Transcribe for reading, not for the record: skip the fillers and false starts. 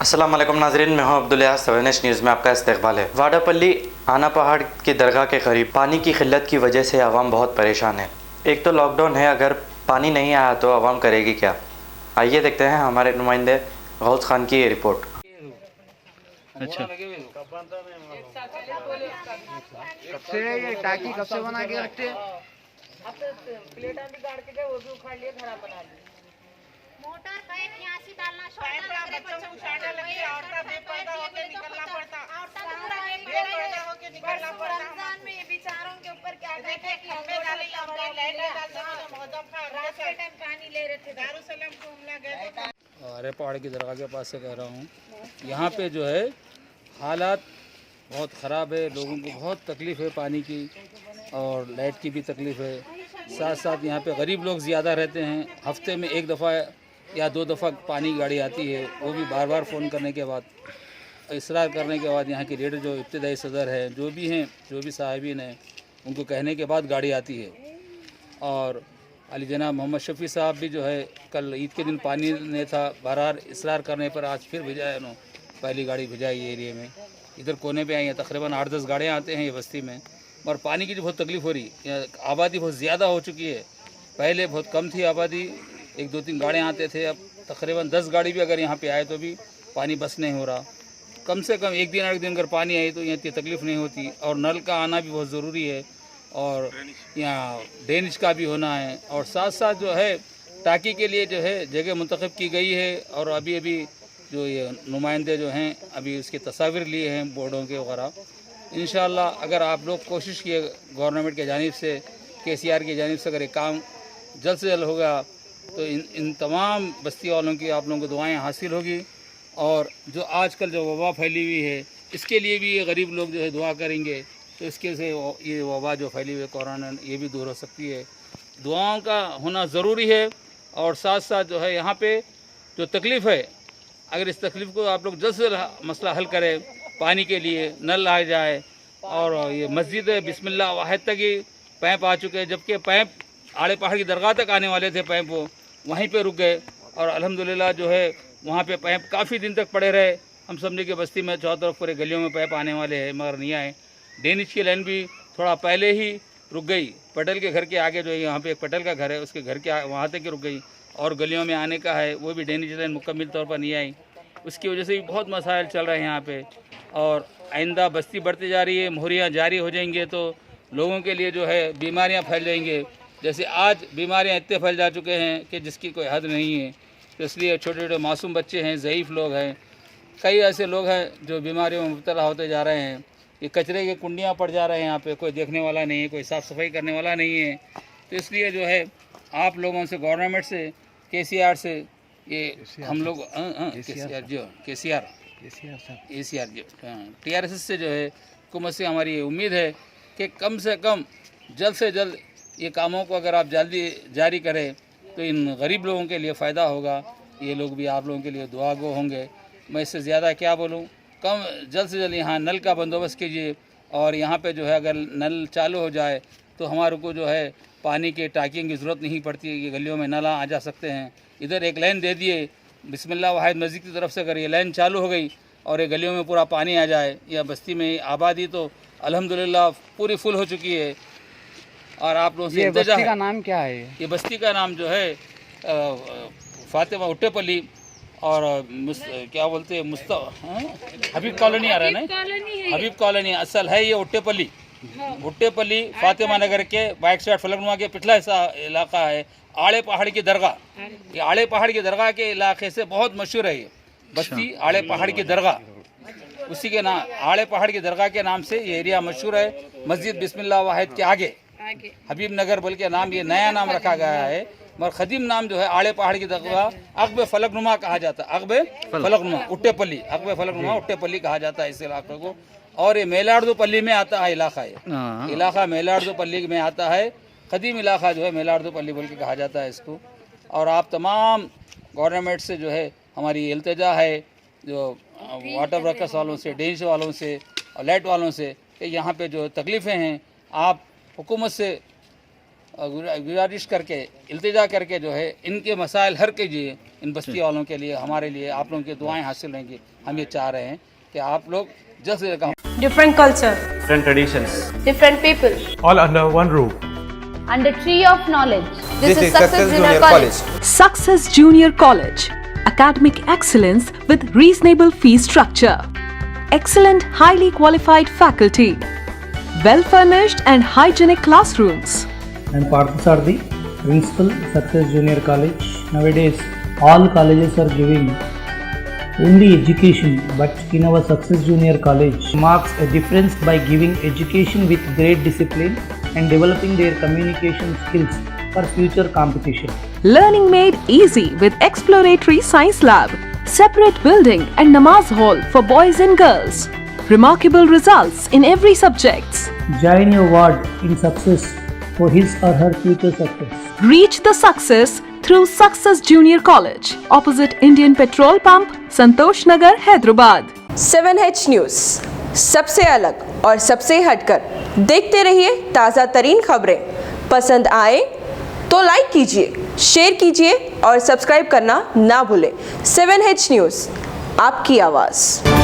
अस्सलाम वालेकुम नाज़रीन, मैं हूं अब्दुल सवेनिश न्यूज़ में आपका इस्तकबाल है। वाडापल्ली आना पहाड़ की दरगाह के करीब पानी की किल्लत की वजह से आवाम बहुत परेशान है। एक तो लॉकडाउन है, अगर पानी नहीं आया तो आवाम करेगी क्या? आइए देखते हैं हमारे नुमाइंदे गौस खान की ये रिपोर्ट। अच्छा, कब से ये टाकी कब से बना के रखते हैं? मोटर पाइप यहाँ से डालना बच्चों को शाटा लगी और बेपर्दा होके निकलना पड़ता रमजान में ये बेचारों के ऊपर क्या देखे कि हमें डाले लाइट डालते रात के टाइम पानी ले रहे थे। दारुसलाम को हमला गए अरे पहाड़ की दरगाह के पास से कह रहा हूँ। यहाँ पे जो है हालात बहुत ख़राब है, लोगों को बहुत तकलीफ़ है, पानी की और लाइट की भी तकलीफ़ है। साथ साथ यहाँ पे गरीब लोग ज़्यादा रहते हैं। हफ्ते में एक दफ़ा या 2 दफ़ा पानी गाड़ी आती है, वो भी बार बार फ़ोन करने के बाद, इसरार करने के बाद यहाँ की लीडर जो इब्तदाई सदर है, जो भी हैं, जो भी साहिबीन हैं, उनको कहने के बाद गाड़ी आती है। और अली जनाब मोहम्मद शफ़ी साहब भी जो है कल ईद के दिन पानी नहीं था, बार इसरार करने पर आज फिर भेजा है उन्होंने, पहली गाड़ी भेजाई ये एरिए में। इधर कोने पे आई हैं, तकरीबन 8-10 गाड़ियाँ आते हैं ये बस्ती में। और पानी की जो बहुत तकलीफ़ हो रही है, आबादी बहुत ज़्यादा हो चुकी है। पहले बहुत कम थी आबादी, 1-2-3 गाड़ियाँ आते थे, अब तकरीबन 10 गाड़ी भी अगर यहाँ पे आए तो भी पानी बस नहीं हो रहा। कम से कम एक दिन अगर पानी आई तो यहाँ इतनी तकलीफ़ नहीं होती। और नल का आना भी बहुत ज़रूरी है, और यहाँ ड्रेनेज का भी होना है। और साथ साथ जो है टाकी के लिए जो है जगह मुंतखब की गई है, और अभी जो ये नुमाइंदे जो हैं अभी इसके तस्वीर लिए हैं बोर्डों के वगैरह। इंशाअल्लाह अगर आप लोग कोशिश किए गवर्नमेंट के जानिब से, KCR की जानिब से, अगर ये काम जल्द से जल्द होगा तो इन तमाम बस्ती वालों की आप लोगों को दुआएं हासिल होगी। और जो आजकल जो वबा फैली हुई है, इसके लिए भी ये गरीब लोग जो है दुआ करेंगे तो इसके से ये वबा जो फैली हुई है कोरोना, ये भी दूर हो सकती है। दुआओं का होना ज़रूरी है। और साथ साथ जो है यहाँ पे जो तकलीफ़ है, अगर इस तकलीफ़ को आप लोग जल्द से जल्द मसला हल करें, पानी के लिए नल आ जाए। और ये मस्जिद बिस्मिल्लाह वाहिद तक ही पैप आ चुके हैं, जबकि पैप आड़े पहाड़ की दरगाह तक आने वाले थे, पैप वो वहीं पे रुक गए। और अल्हम्दुलिल्लाह जो है वहाँ पे पैप काफ़ी दिन तक पड़े रहे। हम समझे कि बस्ती में चारों तरफ पूरे गलियों में पैप आने वाले हैं, मगर नहीं आए। ड्रेनेज की लाइन भी थोड़ा पहले ही रुक गई, पटेल के घर के आगे जो है, यहाँ पे एक पटेल का घर है, उसके घर के वहाँ तक ही रुक गई। और गलियों में आने का है, वो भी ड्रेनेज लाइन मुकम्मल तौर पर नहीं आई। उसकी वजह से भी बहुत मसाइल चल रहे हैं यहाँ पे। और आइंदा बस्ती बढ़ती जा रही है, मोहरियाँ जारी हो जाएंगे तो लोगों के लिए जो है बीमारियाँ फैल जाएंगे। जैसे आज बीमारियाँ इतने फैल जा चुके हैं कि जिसकी कोई हद नहीं है। तो इसलिए छोटे छोटे मासूम बच्चे हैं, ज़ईफ़ लोग हैं, कई ऐसे लोग हैं जो बीमारियों में मुब्तला होते जा रहे हैं। ये कचरे के कुंडियाँ पड़ जा रहे हैं, यहाँ पे कोई देखने वाला नहीं है, कोई साफ़ सफाई करने वाला नहीं है। तो इसलिए जो है आप लोगों से, गवर्नमेंट से, KCR से, ये हम लोग KCR जो TRS से जो है हुकूमत से हमारी ये उम्मीद है कि कम से कम जल्द से जल्द ये कामों को अगर आप जल्दी जारी करें तो इन गरीब लोगों के लिए फ़ायदा होगा। ये लोग भी आप लोगों के लिए दुआ गो होंगे। मैं इससे ज़्यादा क्या बोलूँ, कम जल्द से जल्द यहाँ नल का बंदोबस्त कीजिए। और यहाँ पे जो है अगर नल चालू हो जाए तो हमारे को जो है पानी के टाँकियों की ज़रूरत नहीं पड़ती, ये गलियों में नल आ जा सकते हैं। इधर एक लाइन दे दिए बिस्मिल्लाह वाहिद मस्जिद की तरफ से, अगर ये लाइन चालू हो गई और ये गलियों में पूरा पानी आ जाए, या बस्ती में आबादी तो अल्हम्दुलिल्लाह पूरी फुल हो चुकी है। और आप लोगों से ये इंतज़ार बस्ती है। का नाम क्या है? ये बस्ती का नाम जो है फातिमा उट्टेपल्ली, और क्या बोलते हैं हबीब कॉलोनी आ रहा है ना, हबीब कॉलोनी असल है ये उट्टेपल्ली। उट्टेपल्ली फातिमा नगर के बैक साइड फलकनुमा के पिछला हिस्सा इलाका है, आड़े पहाड़ की दरगाह। ये आड़े पहाड़ की दरगाह के इलाके से बहुत मशहूर है ये बस्ती, आड़े पहाड़ की दरगाह। उसी के नाम, आड़े पहाड़ की दरगाह के नाम से ये एरिया मशहूर है। मस्जिद बिस्मिल्लाह वाहिद के आगे हबीब नगर बोल के नाम, ये नया नाम रखा गया है, मगर खदीम नाम जो है आड़े पहाड़ की दरगाह अक़ब फलकनुमा कहा जाता है। अक़ब फलकनुमा उट्टेपल्ली, अक़ब फलकनुमा उट्टेपल्ली कहा जाता है इस इलाके को। और ये मेलार्दोपल्ली में आता है इलाका, ये इलाका मेलार्दोपल्ली में आता है। कदीम इलाका जो है मेलार्दोपल्ली बोल के कहा जाता है इसको। और आप तमाम गवर्नमेंट से जो है हमारी इल्तिजा है, जो वाटर वर्कर्स वालों से, ड्रेनेज वालों से और लाइट वालों से, कि यहाँ पे जो तकलीफ़ें हैं आप हुकूमत से गुजारिश करके इल्तिजा करके जो है इनके मसाइल हल कीजिए, इन बस्ती वालों के लिए, हमारे लिए आप लोगों की दुआएं हासिल रहेंगी। हम ये चाह रहे हैं कि आप लोग जल्द से जल्द different culture, different traditions, different people, all under one roof. Under tree of knowledge. This is Success Junior College. Success Junior College. Academic excellence with reasonable fee structure. Excellent, highly qualified faculty. Well-furnished and hygienic classrooms. I'm Parthasarthi, Principal, Success Junior College. Nowadays, all colleges are giving only education, but in our Success Junior College marks a difference by giving education with great discipline and developing their communication skills for future competition. Learning made easy with exploratory science lab, separate building and namaz hall for boys and girls. Remarkable results in every subjects. Join your ward in success for his or her future success. Reach the success through Success Junior College, opposite Indian Petrol Pump, Santosh Nagar, Hyderabad. 7H news, सबसे अलग और सबसे हटकर। देखते रहिए ताज़ा तरीन खबरें। पसंद आए तो लाइक कीजिए, शेयर कीजिए और सब्सक्राइब करना ना भूलें। 7H न्यूज़, आपकी आवाज़।